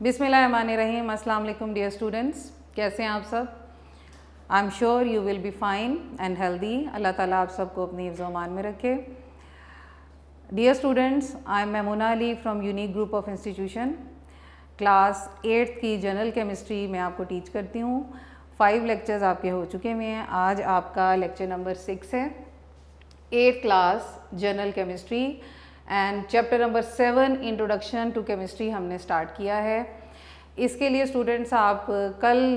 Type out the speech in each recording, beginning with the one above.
बिस्मिल्लाहिर्रहमानिर्रहीम। अस्सलाम वालेकुम डियर स्टूडेंट्स, कैसे हैं आप सब? I am sure you will be fine and healthy. अल्लाह ताला आप सबको अपनी हिफ्ज़ व अमान में रखे। Dear students, I am Maimuna Ali from unique group of institution. Class 8th की जनरल केमिस्ट्री मैं आपको टीच करती हूँ। 5 लेक्चर्स आपके हो चुके हुए हैं। आज आपका लेक्चर नंबर 6 है, 8th class general chemistry and chapter number 7 introduction to chemistry हमने स्टार्ट किया है। इसके लिए स्टूडेंट्स आप कल तक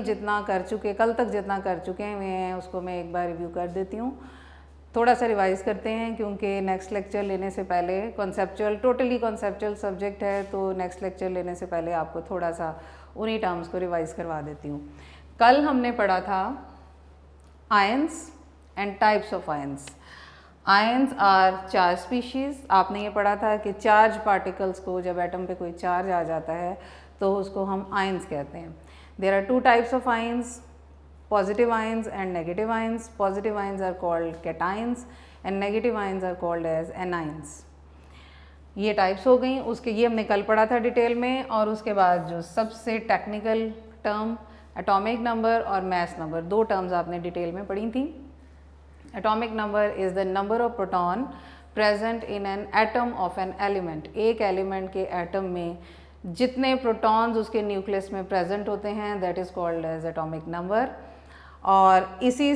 जितना कर चुके हैं उसको मैं एक बार रिव्यू कर देती हूँ। थोड़ा सा रिवाइज़ करते हैं क्योंकि नेक्स्ट लेक्चर लेने से पहले टोटली कॉन्सेप्चुअल सब्जेक्ट है, तो नेक्स्ट लेक्चर लेने से पहले आपको थोड़ा सा उन्हीं टर्म्स को रिवाइज़ करवा देती हूँ। कल हमने पढ़ा था ions and types of ions. Ions are charge species. आपने ये पढ़ा था कि चार्ज पार्टिकल्स को जब एटम पे कोई चार्ज आ जाता है तो उसको हम आयंस कहते हैं। There are 2 types of ions, positive ions and negative ions. Positive ions are called cations and negative ions are called as anions. ये टाइप्स हो गई। उसके ये हमने कल पढ़ा था डिटेल में। और उसके बाद जो सबसे टेक्निकल टर्म एटॉमिक नंबर और मास नंबर, 2 टर्म्स आपने डिटेल में पढ़ी थी। Atomic number is the number of proton present in an atom of an element. एक एलिमेंट के एटम में जितने प्रोटॉन्स उसके न्यूक्लियस में प्रेजेंट होते हैं, that is called as atomic number. और इसी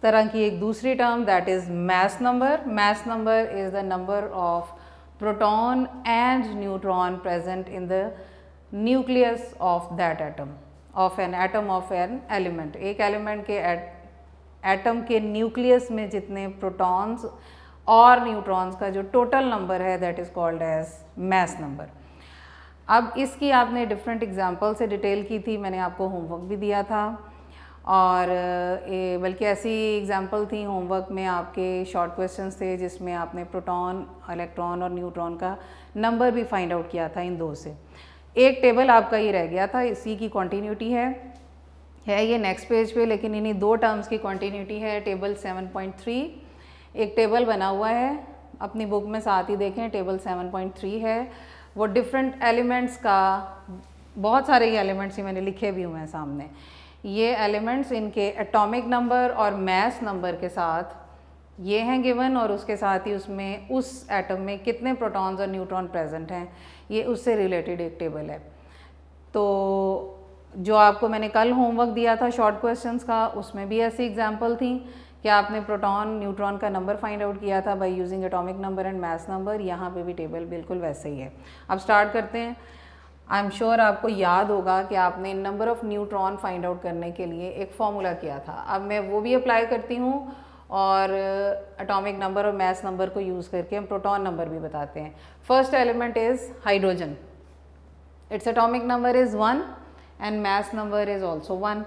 तरह की एक दूसरी term that is mass number. Mass number is the number of proton and neutron present in the nucleus of that atom of an element. एक element के atom के nucleus में जितने प्रोटॉन्स और न्यूट्रॉन्स का जो टोटल नंबर है, that is called as mass number. अब इसकी आपने डिफरेंट एग्जांपल से डिटेल की थी, मैंने आपको होमवर्क भी दिया था। और बल्कि ऐसी एग्जांपल थी होमवर्क में, आपके शॉर्ट क्वेश्चंस थे जिसमें आपने प्रोटॉन, इलेक्ट्रॉन और न्यूट्रॉन का नंबर भी फाइंड आउट किया था इन 2 से। एक टेबल आपका ये रह गया था, इसी की कॉन्टीन्यूटी है ये नेक्स्ट पेज पे, लेकिन इन्हीं 2 टर्म्स की कॉन्टीन्यूटी है। टेबल 7.3 एक टेबल बना हुआ है, अपनी बुक में साथ ही देखें। टेबल 7.3 है, वो डिफरेंट एलिमेंट्स का, बहुत सारे ये एलिमेंट्स ही मैंने लिखे भी हुए हैं सामने। ये एलिमेंट्स इनके एटॉमिक नंबर और मास नंबर के साथ ये हैं गिवन, और उसके साथ ही उसमें उस एटम में कितने प्रोटॉन्स और न्यूट्रॉन प्रेजेंट हैं, ये उससे रिलेटेड एक टेबल है। तो जो आपको मैंने कल होमवर्क दिया था शॉर्ट क्वेश्चंस का, उसमें भी ऐसी एग्जांपल थी कि आपने प्रोटॉन न्यूट्रॉन का नंबर फाइंड आउट किया था by using atomic number and mass number. यहाँ पे भी टेबल बिल्कुल वैसे ही है। अब स्टार्ट करते हैं। आई एम श्योर आपको याद होगा कि आपने number of neutron find out करने के लिए एक फॉर्मूला किया था। अब मैं वो भी अप्लाई करती हूँ और एटॉमिक नंबर और मास नंबर को यूज़ करके हम प्रोटॉन नंबर भी बताते हैं। First element is hydrogen. It's atomic number is 1 and mass number is also 1।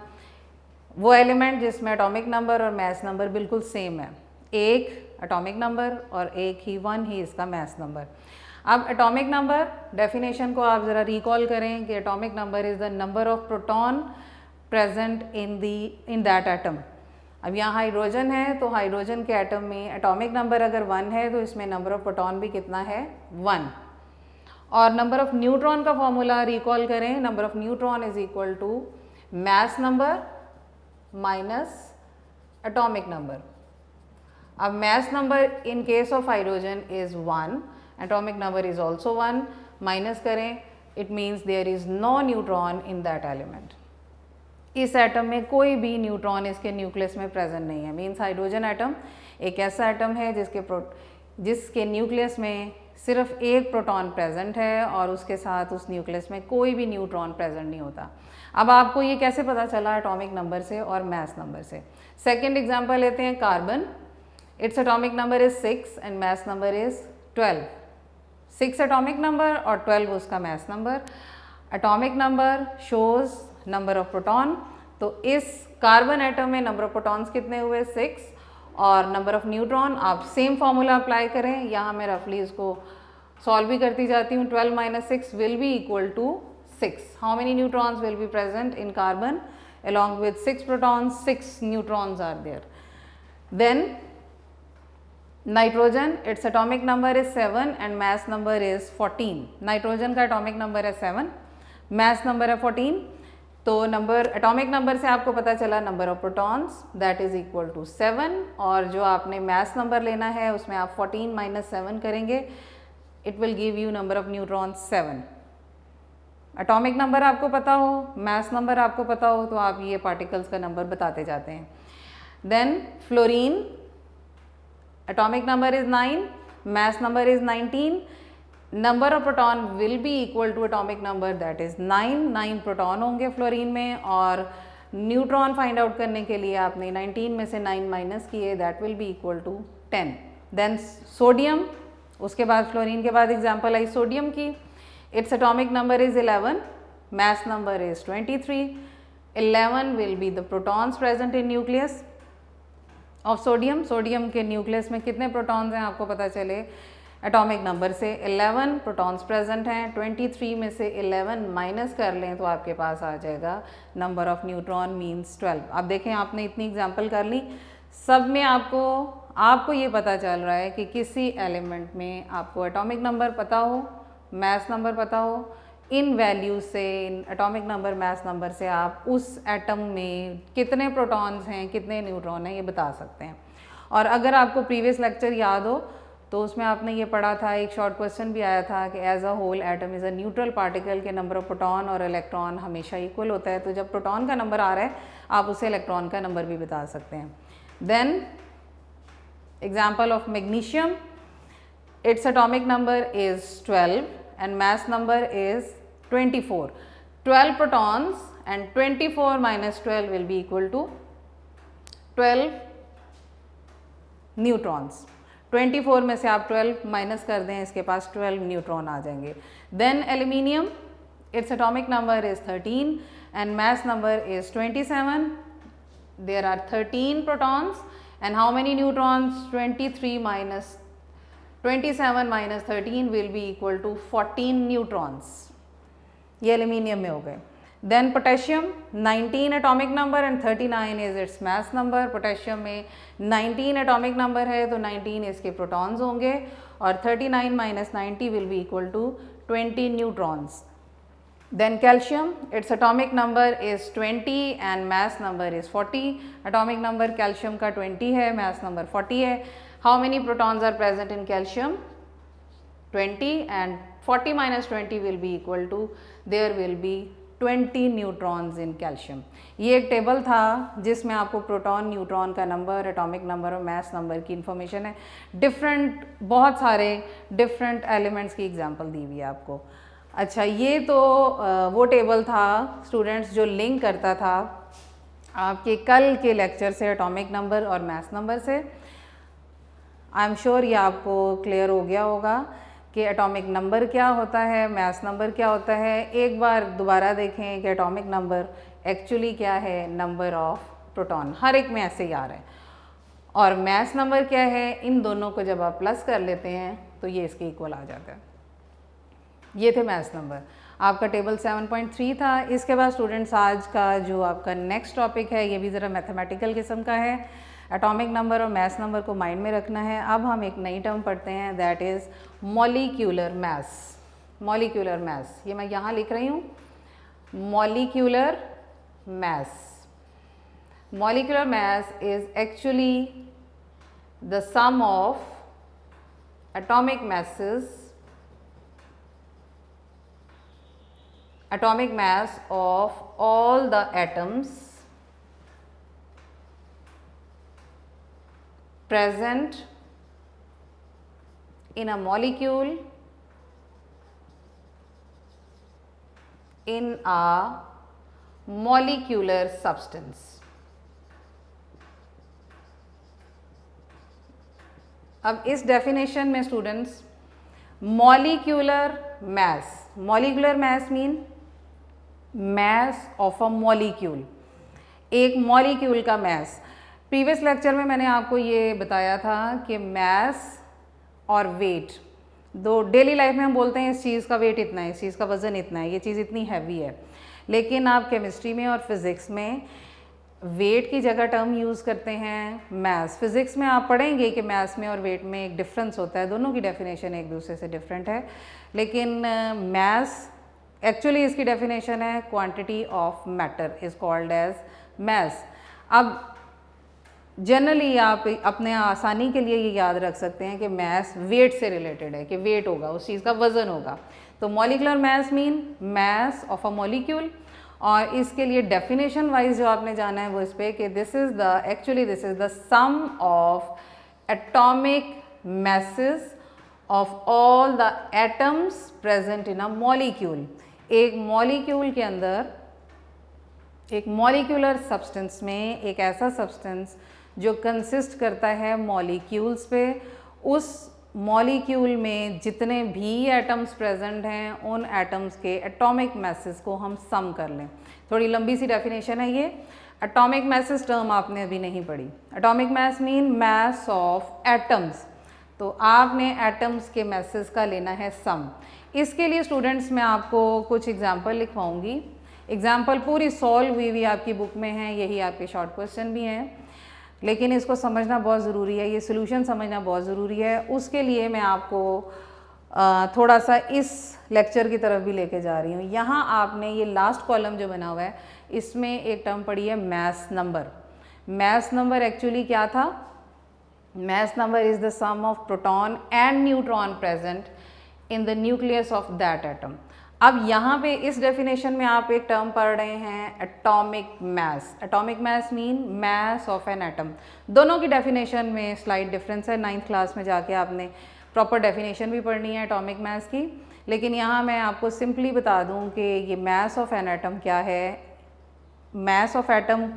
वो एलिमेंट जिसमें एटॉमिक नंबर और मास नंबर बिल्कुल सेम है, एक एटॉमिक नंबर और एक ही 1 ही इसका मास नंबर। अब एटॉमिक नंबर डेफिनेशन को आप ज़रा रिकॉल करें कि atomic number is the number of proton present in that atom. अब यहाँ हाइड्रोजन है, तो हाइड्रोजन के एटम में एटॉमिक नंबर अगर 1 है तो इसमें नंबर ऑफ प्रोटॉन भी कितना है, 1। और नंबर ऑफ़ न्यूट्रॉन का फॉर्मूला रिकॉल करें। Number of neutron is equal to mass number minus atomic number. अब mass number in case of hydrogen is 1, atomic number is also 1, minus करें, it means there is no neutron in that element. इस atom में कोई भी neutron इसके nucleus में present नहीं है। मीन्स हाइड्रोजन एटम एक ऐसा एटम है जिसके न्यूक्लियस में सिर्फ एक प्रोटॉन प्रेजेंट है और उसके साथ उस न्यूक्लियस में कोई भी न्यूट्रॉन प्रेजेंट नहीं होता। अब आपको ये कैसे पता चला, एटॉमिक नंबर से और मास नंबर से। सेकंड एग्जांपल लेते हैं, carbon. It's atomic number is 6 and mass number is 12। 6 atomic number और 12 उसका mass number. Atomic number shows number of proton, तो इस कार्बन एटम में नंबर ऑफ प्रोटॉन्स कितने हुए, 6, और नंबर ऑफ़ न्यूट्रॉन आप सेम फार्मूला अप्लाई करें। यहाँ मैं रफली इसको सॉल्व भी करती जाती हूँ। 12 - 6 will be equal to 6। How many neutrons will be present in carbon along with 6 protons, 6 neutrons are there. Then nitrogen, its atomic number is 7 and mass number is 14। Nitrogen का एटॉमिक नंबर है 7, mass number है 14, तो number atomic number से आपको पता चला number of protons that is equal to 7, और जो आपने मास नंबर लेना है उसमें आप 14 माइनस 7 करेंगे, it will give you number of neutrons 7। Atomic number आपको पता हो, मास नंबर आपको पता हो, तो आप ये पार्टिकल्स का नंबर बताते जाते हैं। Then fluorine, atomic number is 9, mass number is 19, number of proton will be equal to atomic number that is 9 proton होंगे फ्लोरीन में, और न्यूट्रॉन फाइंड आउट करने के लिए आपने 19 में से 9 माइनस किए, that will be equal to 10। Then sodium, उसके बाद फ्लोरीन के बाद एग्जांपल आई सोडियम की, its atomic number is 11, mass number is 23, 11 will be the protons present in nucleus of sodium. Sodium के न्यूक्लियस में कितने प्रोटॉन्स हैं आपको पता चले एटॉमिक नंबर से, 11 प्रोटॉन्स प्रेजेंट हैं, 23 में से 11 माइनस कर लें तो आपके पास आ जाएगा नंबर ऑफ न्यूट्रॉन मीन्स 12। अब देखें आपने इतनी एग्जांपल कर ली, सब में आपको ये पता चल रहा है कि किसी एलिमेंट में आपको एटॉमिक नंबर पता हो, मास नंबर पता हो, इन वैल्यूज से, in atomic number mass number से आप उस एटम में कितने प्रोटॉन्स हैं कितने न्यूट्रॉन हैं ये बता सकते हैं। और अगर आपको प्रीवियस लेक्चर याद हो तो उसमें आपने ये पढ़ा था, एक शॉर्ट क्वेश्चन भी आया था कि as a whole atom is a neutral particle के नंबर ऑफ प्रोटॉन और इलेक्ट्रॉन हमेशा इक्वल होता है, तो जब प्रोटॉन का नंबर आ रहा है आप उसे इलेक्ट्रॉन का नंबर भी बता सकते हैं। Then example of magnesium, its atomic number is 12 and mass number is 24, 12 protons and 24 minus 12 will be equal to 12 neutrons। 24 में से आप 12 माइनस कर दें, इसके पास 12 न्यूट्रॉन आ जाएंगे। Then aluminium, it's atomic number is 13 and mass number is 27, there are 13 protons and how many neutrons, 23 minus 27 minus 13 will be equal to 14 neutrons, ये aluminium में हो गए। Then potassium, 19 atomic number and 39 is its mass number. Potassium में 19 atomic number है तो 19 इसके protons होंगे, और 39 minus 90 will be equal to 20 neutrons. Then calcium, its atomic number is 20 and mass number is 40। Atomic number calcium का 20 है, mass number 40 है। How many protons are present in calcium? 20, and 40 minus 20 will be equal to, there will be 20 neutrons in calcium। ये एक table था जिसमें आपको proton neutron का number, atomic number और मास नंबर की इन्फॉर्मेशन है, डिफरेंट बहुत सारे डिफरेंट एलिमेंट्स की एग्जांपल दी हुई है आपको। अच्छा, ये तो वो टेबल था स्टूडेंट्स जो लिंक करता था आपके कल के लेक्चर से एटॉमिक नंबर और मास नंबर से। आई एम श्योर ये आपको क्लियर हो गया होगा कि एटॉमिक नंबर क्या होता है, मास नंबर क्या होता है। एक बार दोबारा देखें कि एटॉमिक नंबर एक्चुअली क्या है, नंबर ऑफ प्रोटॉन, हर एक में ऐसे ही आ रहा है, और मास नंबर क्या है, इन दोनों को जब आप प्लस कर लेते हैं तो ये इसके इक्वल आ जाता है। ये थे मास नंबर, आपका टेबल 7.3 था। इसके बाद स्टूडेंट्स आज का जो आपका नेक्स्ट टॉपिक है ये भी ज़रा मैथमेटिकल किस्म का है। एटॉमिक नंबर और मास नंबर को माइंड में रखना है। अब हम एक नई टर्म पढ़ते हैं, that is molecular mass. Molecular mass, ये मैं यहाँ लिख रही हूँ, molecular mass. Molecular mass is actually the sum of atomic masses, atomic mass of all the atoms present in a molecule in a molecular substance। अब इस definition में students molecular mass mean mass of a molecule, एक molecule का मास। Previous lecture में मैंने आपको ये बताया था कि मास और वेट, दो डेली लाइफ में हम बोलते हैं इस चीज़ का वेट इतना है, इस चीज़ का वज़न इतना है, ये चीज़ इतनी हैवी है, लेकिन आप केमिस्ट्री में और फिज़िक्स में वेट की जगह टर्म यूज़ करते हैं मास। फिज़िक्स में आप पढ़ेंगे कि मास में और वेट में एक डिफरेंस होता है, दोनों की डेफिनेशन एक दूसरे से डिफरेंट है, लेकिन मास एक्चुअली इसकी डेफिनेशन है quantity of matter is called as mass. अब जनरली आप अपने आसानी के लिए ये याद रख सकते हैं कि मैस वेट से रिलेटेड है, कि वेट होगा, उस चीज़ का वज़न होगा। तो molecular mess mean mass of a molecule, और इसके लिए डेफिनेशन वाइज जो आपने जाना है वो इस पे कि this is the sum of atomic masses of all the atoms present in a molecule. एक मॉलिक्यूल के अंदर, एक मॉलिक्यूलर सब्सटेंस में, एक ऐसा सब्सटेंस जो कंसिस्ट करता है मॉलिक्यूल्स पे, उस मॉलिक्यूल में जितने भी एटम्स प्रेजेंट हैं उन एटम्स के एटॉमिक मैसेस को हम सम कर लें। थोड़ी लंबी सी डेफिनेशन है ये। एटॉमिक मैसेस टर्म आपने अभी नहीं पढ़ी। Atomic mass mean mass of atoms, तो आपने एटम्स के मैसेस का लेना है सम। इसके लिए स्टूडेंट्स मैं आपको कुछ एग्जाम्पल लिखवाऊंगी। एग्जाम्पल पूरी सॉल्व हुई हुई आपकी बुक में है, यही आपके शॉर्ट क्वेश्चन भी हैं, लेकिन इसको समझना बहुत ज़रूरी है, ये सोल्यूशन समझना बहुत ज़रूरी है। उसके लिए मैं आपको थोड़ा सा इस लेक्चर की तरफ भी लेके जा रही हूँ। यहाँ आपने ये लास्ट कॉलम जो बना हुआ है, इसमें एक टर्म पढ़ी है mass number. Mass number actually क्या था? Mass number is the sum of proton and neutron present in the nucleus of that atom. अब यहाँ पे इस डेफिनेशन में आप एक टर्म पढ़ रहे हैं atomic mass. Atomic mass mean mass of an atom. दोनों की डेफिनेशन में स्लाइड डिफरेंस है। 9th क्लास में जाके आपने प्रॉपर डेफिनेशन भी पढ़नी है एटॉमिक मैस की, लेकिन यहाँ मैं आपको सिंपली बता दूँ कि ये मैस ऑफ एन एटम क्या है। मैस ऑफ एटम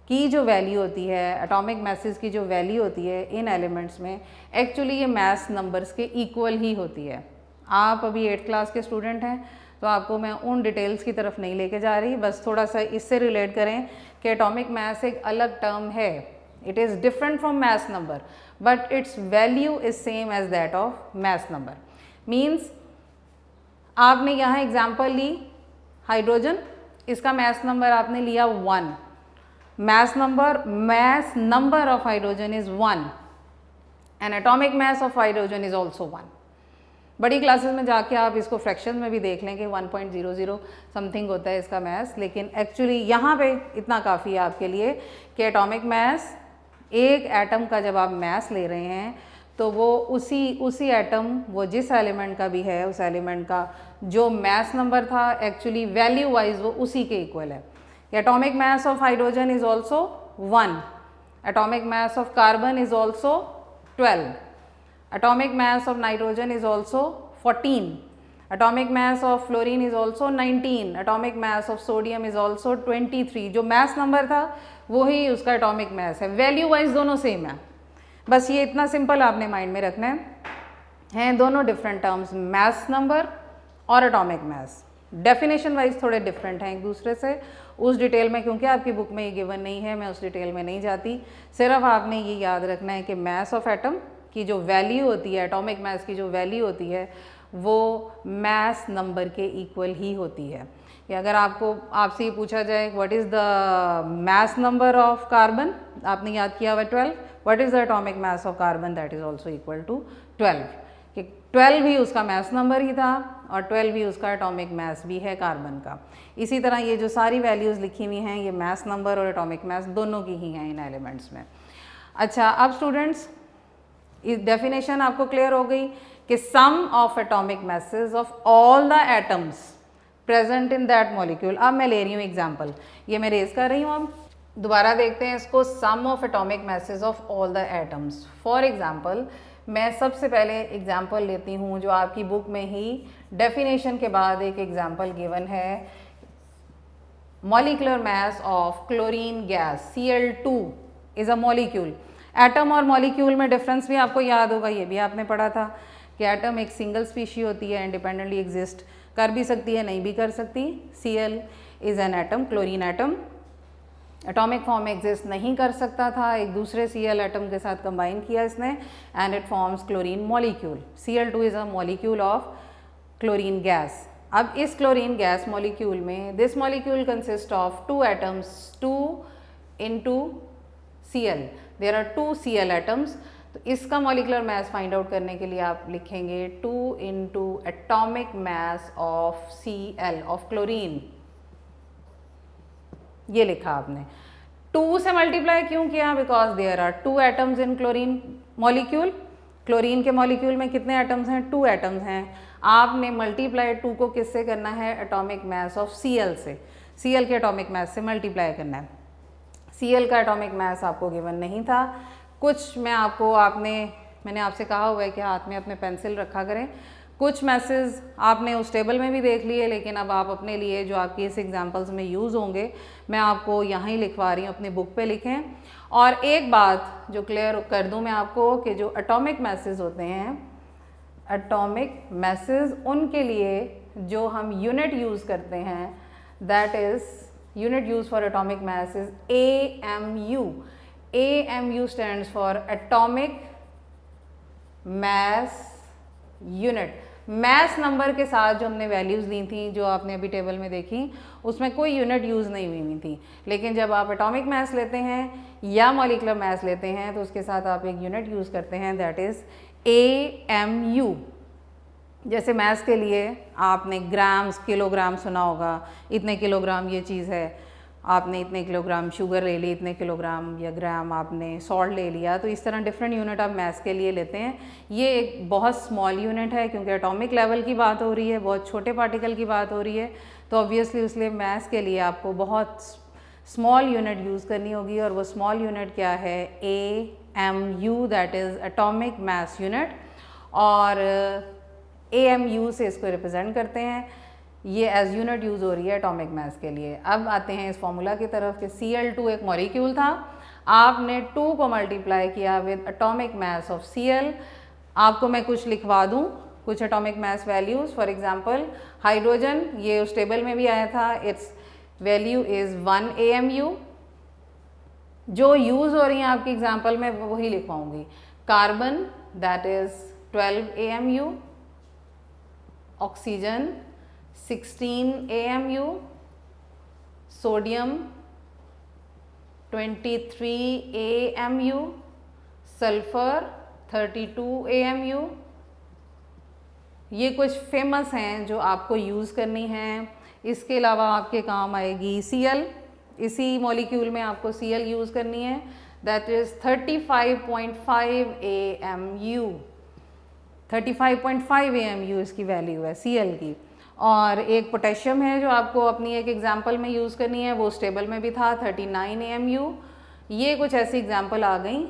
की जो वैल्यू होती है, एटॉमिक मैसेस की जो वैल्यू होती है इन एलिमेंट्स में, एक्चुअली ये मैस नंबर्स के इक्वल ही होती है। आप अभी 8th क्लास के स्टूडेंट हैं, तो आपको मैं उन डिटेल्स की तरफ नहीं लेके जा रही, बस थोड़ा सा इससे रिलेट करें कि एटॉमिक मैस एक अलग टर्म है। It is different from mass number, but its value is same as that of mass number. Means आपने यहाँ एग्जाम्पल ली हाइड्रोजन, इसका मैस नंबर आपने लिया 1। mass number of hydrogen is 1 and atomic mass of hydrogen is also 1। बड़ी classes में जाके आप इसको फ्रैक्शन में भी देख लें कि 1.00 समथिंग होता है इसका मैस, लेकिन एक्चुअली यहाँ पे इतना काफ़ी है आपके लिए कि एटॉमिक मैस, एक एटम का जब आप मैस ले रहे हैं तो वो उसी एटम, वो जिस एलिमेंट का भी है, उस एलिमेंट का जो मैस नंबर था एक्चुअली वैल्यू वाइज वो उसी के इक्वल है। Atomic mass of hydrogen is also 1. Atomic mass of carbon is also 12. Atomic mass of nitrogen is also 14. Atomic mass of fluorine is also 19. Atomic mass of sodium is also 23. जो mass number था वही उसका atomic mass है, value wise दोनों same है। बस ये इतना simple आपने mind में रखना है दोनों different terms, mass number और atomic mass। डेफिनेशन वाइज थोड़े डिफरेंट हैं एक दूसरे से। उस डिटेल में क्योंकि आपकी बुक में ये गिवन नहीं है, मैं उस डिटेल में नहीं जाती। सिर्फ आपने ये याद रखना है कि मैस ऑफ एटम की जो वैल्यू होती है, एटॉमिक मैस की जो वैल्यू होती है, वो मैस नंबर के इक्वल ही होती है। या अगर आपसे ये पूछा जाए what is the mass number of carbon, आपने याद किया हुआ 12, what is the atomic mass of carbon, that is also equal to 12। कि 12 ही उसका मैस नंबर ही था और 12 ही उसका एटॉमिक मैस भी है कार्बन का। इसी तरह ये जो सारी वैल्यूज़ लिखी हुई हैं, ये मैस नंबर और एटॉमिक मैस दोनों की ही हैं इन एलिमेंट्स में। अच्छा, अब स्टूडेंट्स इस डेफिनेशन आपको क्लियर हो गई कि sum of atomic masses of all the atoms present in that molecule. अब मैं ले रही हूँ एग्जाम्पल, ये मैं रेज कर रही हूँ। अब दोबारा देखते हैं इसको, sum of atomic masses of all the atoms. For example मैं सबसे पहले एग्जाम्पल लेती हूँ जो आपकी बुक में ही डेफिनेशन के बाद एक एग्जाम्पल गिवन है, molecular mass of chlorine gas Cl2 is a molecule. Atom और मॉलिक्यूल में डिफरेंस भी आपको याद होगा, ये भी आपने पढ़ा था कि एटम एक सिंगल स्पीशी होती है, इंडिपेंडेंटली एग्जिस्ट कर भी सकती है, नहीं भी कर सकती। Cl is an atom, chlorine atom atomic form में एग्जिस्ट नहीं कर सकता था, एक दूसरे Cl एटम के साथ कंबाइन किया इसने and it forms chlorine molecule. Cl2 is a molecule of chlorine gas. अब इस क्लोरीन गैस मॉलिक्यूल में this molecule consist of 2 atoms, 2 into Cl। There are 2 Cl atoms तो इसका मॉलिकुलर मास फाइंड आउट करने के लिए आप लिखेंगे 2 into atomic mass of Cl of chlorine. ये लिखा आपने। 2 से मल्टीप्लाई क्यों किया? Because there are 2 atoms in chlorine molecule. Chlorine के मॉलिक्यूल में कितने एटम्स हैं? 2 एटम्स हैं। आपने मल्टीप्लाई 2 को किससे करना है? एटॉमिक मास ऑफ Cl से। Cl के एटॉमिक मास से मल्टीप्लाई करना है। Cl का एटॉमिक मास आपको गिवन नहीं था। कुछ मैंने आपसे कहा हुआ है कि हाथ में अपने पेंसिल रखा करें। कुछ मैसेज आपने उस टेबल में भी देख लिए, लेकिन अब आप अपने लिए जो आपकी इस एग्जाम्पल्स में यूज़ होंगे मैं आपको यहाँ ही लिखवा रही हूँ, अपनी बुक पे लिखें। और एक बात जो क्लियर कर दूँ मैं आपको कि जो एटॉमिक मैसेज होते हैं, एटॉमिक मैसेज उनके लिए जो हम यूनिट यूज़ करते हैं, that is unit use for atomic mass is AMU. AMU stands for atomic mass unit. Mess number के साथ जो हमने वैल्यूज़ दी थी, जो आपने अभी टेबल में देखी, उसमें कोई यूनिट यूज़ नहीं हुई थी। लेकिन जब आप एटॉमिक मास लेते हैं या मॉलिकुलर मास लेते हैं तो उसके साथ आप एक यूनिट यूज़ करते हैं, दैट इज़ AMU. जैसे मैथ्स के लिए आपने ग्राम्स किलोग्राम सुना होगा, इतने किलोग्राम ये चीज़ है, आपने इतने किलोग्राम शुगर ले ली, इतने किलोग्राम या ग्राम आपने सॉल्ट ले लिया, तो इस तरह डिफरेंट यूनिट आप मैथ्स के लिए लेते हैं। ये एक बहुत स्मॉल यूनिट है क्योंकि एटॉमिक लेवल की बात हो रही है, बहुत छोटे पार्टिकल की बात हो रही है, तो ऑब्वियसली इसलिए मैथ्स के लिए आपको बहुत स्मॉल यूनिट यूज़ करनी होगी। और वो स्मॉल यूनिट क्या है? AMU, that is atomic mass unit. और AMU से इसको रिप्रेजेंट करते हैं। ये एज यूनिट यूज़ हो रही है एटॉमिक मास के लिए। अब आते हैं इस फॉर्मूला की तरफ कि Cl2 एक मॉलिक्यूल था, आपने 2 को मल्टीप्लाई किया with atomic mass of Cl। आपको मैं कुछ लिखवा दूँ, कुछ atomic mass values. For example hydrogen, ये उस टेबल में भी आया था, इट्स वैल्यू इज़ 1 AMU। जो यूज़ हो रही हैं आपकी एग्जाम्पल में वही लिखवाऊँगी। Carbon, that is 12 AMU। Oxygen 16 AMU, sodium 23 AMU, sulphur 32 AMU। ये कुछ फेमस हैं जो आपको यूज़ करनी हैं। इसके अलावा आपके काम आएगी Cl, इसी मॉलिक्यूल में आपको Cl यूज़ करनी है, दैट इज़ 35.5 AMU। 35.5 AMU इसकी वैल्यू है Cl की। और एक पोटेशियम है जो आपको अपनी एक एग्जांपल में यूज़ करनी है, वो उस टेबल में भी था, 39 AMU। ये कुछ ऐसी एग्जांपल आ गई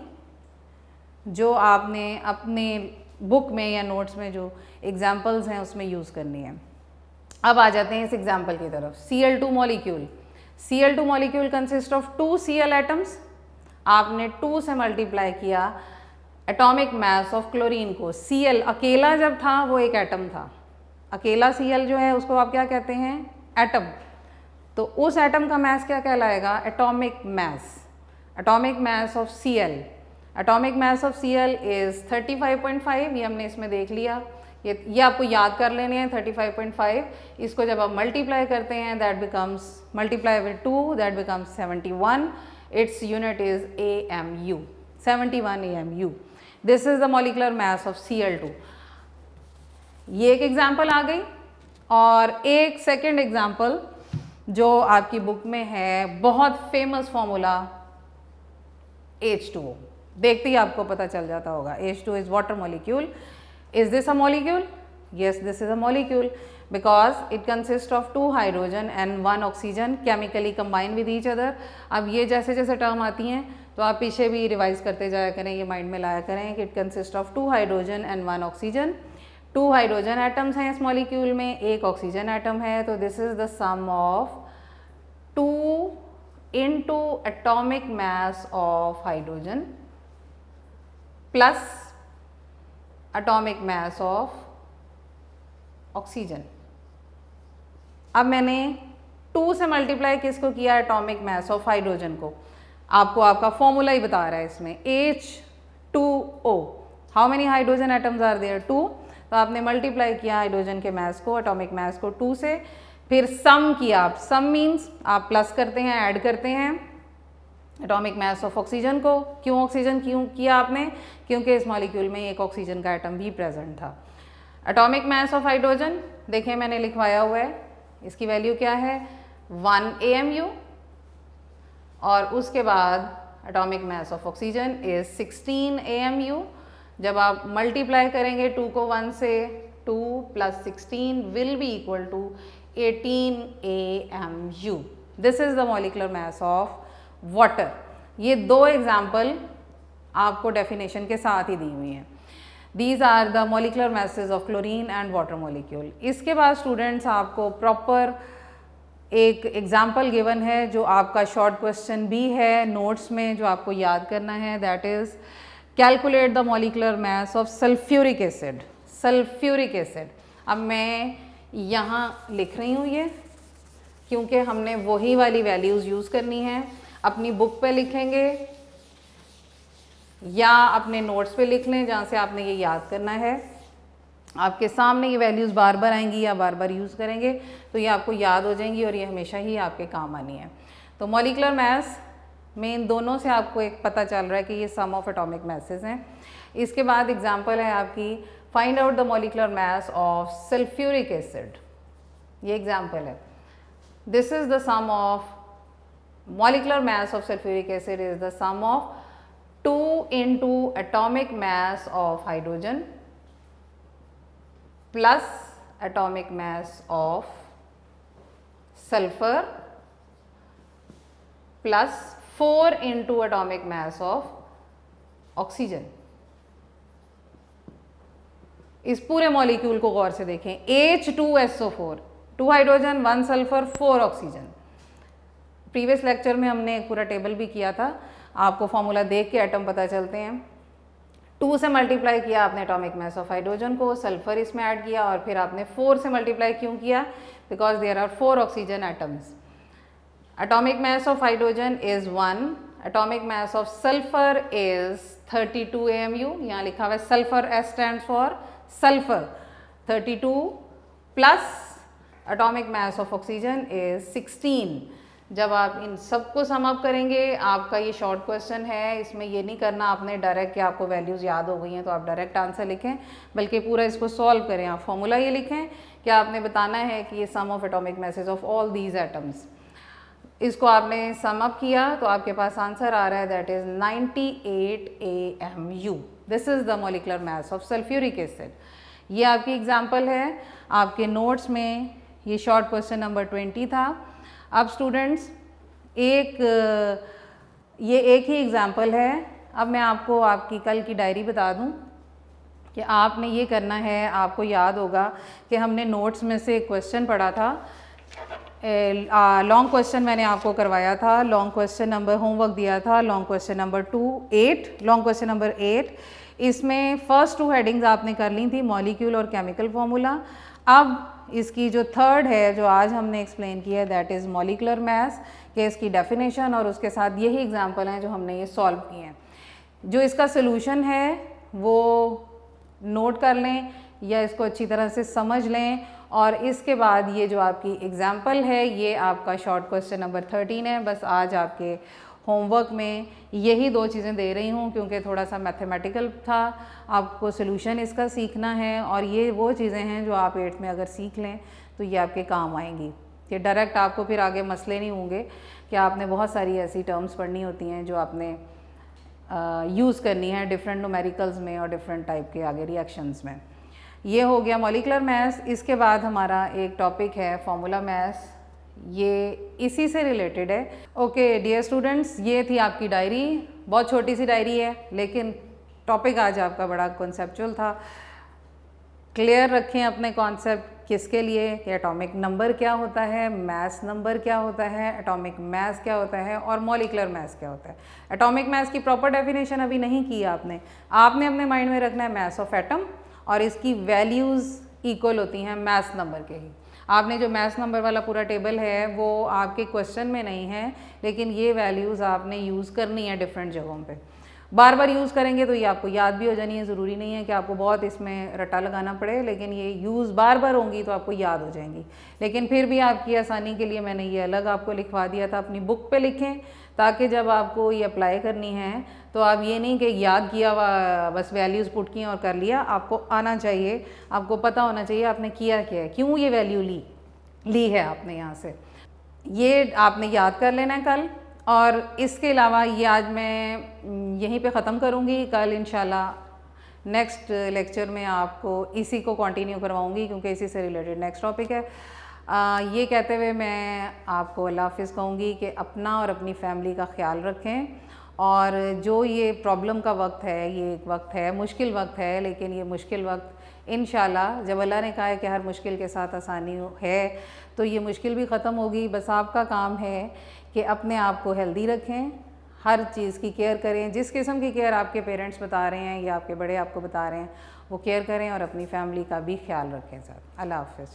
जो आपने अपने बुक में या नोट्स में जो एग्जांपल्स हैं उसमें यूज़ करनी है। अब आ जाते हैं इस एग्जांपल की तरफ। Cl2 molecule. Cl2 molecule consist of 2 Cl atoms. आपने 2 से मल्टीप्लाई किया एटॉमिक मास ऑफ क्लोरीन को। Cl अकेला जब था वो एक एटम था, अकेला Cl जो है उसको आप क्या कहते हैं? एटम। तो उस एटम का मास क्या कहलाएगा? Atomic mass. Atomic mass of Cl, atomic mass of Cl is 35.5। ये हमने इसमें देख लिया, ये आपको याद कर लेने हैं 35.5। इसको जब आप मल्टीप्लाई करते हैं, that becomes, multiply with 2, that becomes 71। Its unit is AMU, 71 AMU। This is the molecular mass of Cl2। ये एक एग्जाम्पल आ गई। और एक सेकेंड एग्जाम्पल जो आपकी बुक में है, बहुत फेमस फॉर्मूला H2O। देखते ही आपको पता चल जाता होगा। H2 is water molecule. Is this a molecule? Yes, this is a molecule because it consist of 2 hydrogen and 1 oxygen chemically combine with each other. अब ये जैसे जैसे टर्म आती हैं तो आप पीछे भी रिवाइज करते जाया करें, ये माइंड में लाया करें कि it consist of 2 hydrogen and 1 oxygen. 2 hydrogen atoms हैं इस मॉलिक्यूल में, 1 ऑक्सीजन एटम है, तो this is the sum of 2 into atomic mass of hydrogen plus atomic mass of oxygen. अब मैंने 2 से मल्टीप्लाई किसको किया? एटॉमिक मास ऑफ हाइड्रोजन को। आपको आपका फॉर्मूला ही बता रहा है इसमें, H2O। How many hydrogen atoms are there? 2। तो आपने मल्टीप्लाई किया हाइड्रोजन के मास को, एटॉमिक मास को 2 से, फिर सम किया। आप सम मीन्स आप प्लस करते हैं, ऐड करते हैं, एटॉमिक मास ऑफ ऑक्सीजन को। क्यों ऑक्सीजन क्यों किया आपने? क्योंकि इस मॉलिक्यूल में एक ऑक्सीजन का एटम भी प्रेजेंट था। एटॉमिक मास ऑफ हाइड्रोजन देखें मैंने लिखवाया हुआ है, इसकी वैल्यू क्या है 1 AMU, और उसके बाद atomic mass of oxygen is 16 AMU। जब आप मल्टीप्लाई करेंगे 2 को 1 से, 2 + 16 will be equal to 18 AMU। This is the molecular mass of water. ये दो एग्जाम्पल आपको डेफिनेशन के साथ ही दी हुई हैं। These are the molecular masses of chlorine and water molecule. इसके बाद स्टूडेंट्स आपको प्रॉपर एक एग्जाम्पल गिवन है जो आपका शॉर्ट क्वेश्चन भी है नोट्स में, जो आपको याद करना है, that is calculate the molecular mass of sulphuric acid. Sulphuric acid, अब मैं यहाँ लिख रही हूँ ये, क्योंकि हमने वही वाली वैल्यूज़ यूज़ करनी है। अपनी बुक पे लिखेंगे या अपने नोट्स पे लिख लें जहाँ से आपने ये याद करना है। आपके सामने ये वैल्यूज़ बार बार आएंगी या बार बार यूज़ करेंगे तो ये आपको याद हो जाएंगी और ये हमेशा ही आपके काम आनी है। तो मॉलिक्यूलर मास में इन दोनों से आपको एक पता चल रहा है कि ये सम ऑफ एटॉमिक मासेस हैं। इसके बाद एग्जांपल है आपकी find out the molecular mass of sulphuric acid. ये एग्जांपल है, this is the sum of molecular mass of sulphuric acid is the sum of 2 into atomic mass of hydrogen plus atomic mass of sulfur plus 4 into atomic mass of oxygen। इस पूरे molecule को गौर से देखें, H2SO4, 2 hydrogen 1 sulphur 4 oxygen. Previous lecture में हमने एक पूरा table भी किया था, आपको फॉर्मूला देख के एटम पता चलते हैं। 2 से मल्टीप्लाई किया आपने एटॉमिक मास ऑफ हाइड्रोजन को, सल्फर इसमें ऐड किया और फिर आपने 4 से मल्टीप्लाई क्यों किया? Because there are 4 oxygen atoms. Atomic mass of hydrogen is 1, atomic mass of sulphur is 32 AMU। यहाँ लिखा हुआ है sulphur, S stands for sulphur, 32 plus atomic mass of oxygen is 16। जब आप इन सबको सम अप करेंगे, आपका ये शॉर्ट क्वेश्चन है, इसमें ये नहीं करना आपने डायरेक्ट कि आपको वैल्यूज़ याद हो गई हैं तो आप डायरेक्ट आंसर लिखें, बल्कि पूरा इसको सॉल्व करें। आप फॉर्मूला ये लिखें कि आपने बताना है कि ये sum of atomic masses of all these atoms. इसको आपने सम अप किया तो आपके पास आंसर आ रहा है, that is 98 AMU। This is the molecular mass of sulphuric acid. ये आपकी एग्जाम्पल है, आपके नोट्स में ये शॉर्ट क्वेश्चन नंबर 20 था। अब स्टूडेंट्स ये एक ही एग्ज़ाम्पल है। अब मैं आपको आपकी कल की डायरी बता दूं कि आपने ये करना है। आपको याद होगा कि हमने नोट्स में से एक क्वेश्चन पढ़ा था, लॉन्ग क्वेश्चन मैंने आपको करवाया था। लॉन्ग क्वेश्चन नंबर होमवर्क दिया था, long question number 8, long question number 8। इसमें फर्स्ट 2 हेडिंग्स आपने कर ली थी, मॉलिक्यूल और केमिकल फॉर्मूला। अब इसकी जो थर्ड है जो आज हमने एक्सप्लेन किया है, दैट इज़ मॉलिक्यूलर मास, कि इसकी डेफिनेशन और उसके साथ यही एग्जांपल हैं जो हमने ये सॉल्व किए हैं। जो इसका सलूशन है वो नोट कर लें या इसको अच्छी तरह से समझ लें, और इसके बाद ये जो आपकी एग्जांपल है ये आपका शॉर्ट क्वेश्चन नंबर 13 है। बस आज आपके होमवर्क में यही 2 चीज़ें दे रही हूँ क्योंकि थोड़ा सा मैथमेटिकल था, आपको सॉल्यूशन इसका सीखना है, और ये वो चीज़ें हैं जो आप 8th में अगर सीख लें तो ये आपके काम आएंगी। कि डायरेक्ट आपको फिर आगे मसले नहीं होंगे कि आपने बहुत सारी ऐसी टर्म्स पढ़नी होती हैं जो आपने यूज़ करनी है डिफरेंट न्यूमेरिकल्स में और डिफरेंट टाइप के आगे रिएक्शंस में। ये हो गया मॉलिक्यूलर मास। इसके बाद हमारा एक टॉपिक है फार्मूला मास, ये इसी से रिलेटेड है। ओके डियर स्टूडेंट्स, ये थी आपकी डायरी। बहुत छोटी सी डायरी है लेकिन टॉपिक आज आपका बड़ा कॉन्सेप्चुअल था। क्लियर रखें अपने कॉन्सेप्ट किसके लिए, कि एटॉमिक नंबर क्या होता है, मास नंबर क्या होता है, एटॉमिक मास क्या होता है और मॉलिक्यूलर मास क्या होता है। एटॉमिक मास की प्रॉपर डेफिनेशन अभी नहीं की आपने अपने माइंड में रखना है मास ऑफ एटम, और इसकी वैल्यूज़ इक्वल होती हैं मास नंबर के ही। आपने जो मास नंबर वाला पूरा टेबल है वो आपके क्वेश्चन में नहीं है, लेकिन ये वैल्यूज़ आपने यूज़ करनी है डिफरेंट जगहों पे। बार बार यूज़ करेंगे तो ये आपको याद भी हो जानी है, ज़रूरी नहीं है कि आपको बहुत इसमें रट्टा लगाना पड़े, लेकिन ये यूज़ बार बार होंगी तो आपको याद हो जाएंगी। लेकिन फिर भी आपकी आसानी के लिए मैंने ये अलग आपको लिखवा दिया था, अपनी बुक पे लिखें ताकि जब आपको ये अप्लाई करनी है तो आप ये नहीं कि याद किया बस वैल्यूज़ पुट की और कर लिया, आपको आना चाहिए, आपको पता होना चाहिए आपने किया क्या है, क्यों ये वैल्यू ली है आपने यहाँ से, ये आपने याद कर लेना है कल। और इसके अलावा ये आज मैं यहीं पे ख़त्म करूँगी, कल इंशाल्लाह नेक्स्ट लेक्चर में आपको इसी को कंटिन्यू करवाऊँगी क्योंकि इसी से रिलेटेड नेक्स्ट टॉपिक है। ये कहते हुए मैं आपको अल्लाह हाफ़िज़ कहूँगी कि अपना और अपनी फैमिली का ख़्याल रखें, और जो ये प्रॉब्लम का वक्त है, ये एक वक्त है, मुश्किल वक्त है, लेकिन ये मुश्किल वक्त इंशाल्लाह जब अल्लाह ने कहा है कि हर मुश्किल के साथ आसानी है तो ये मुश्किल भी ख़त्म होगी। बस आपका काम है कि अपने आप को हेल्दी रखें, हर चीज़ की केयर करें, जिस किस्म की केयर आपके पेरेंट्स बता रहे हैं या आपके बड़े आपको बता रहे हैं वो केयर करें, और अपनी फैमिली का भी ख्याल रखें साथ। अल्लाह हाफ़िज़।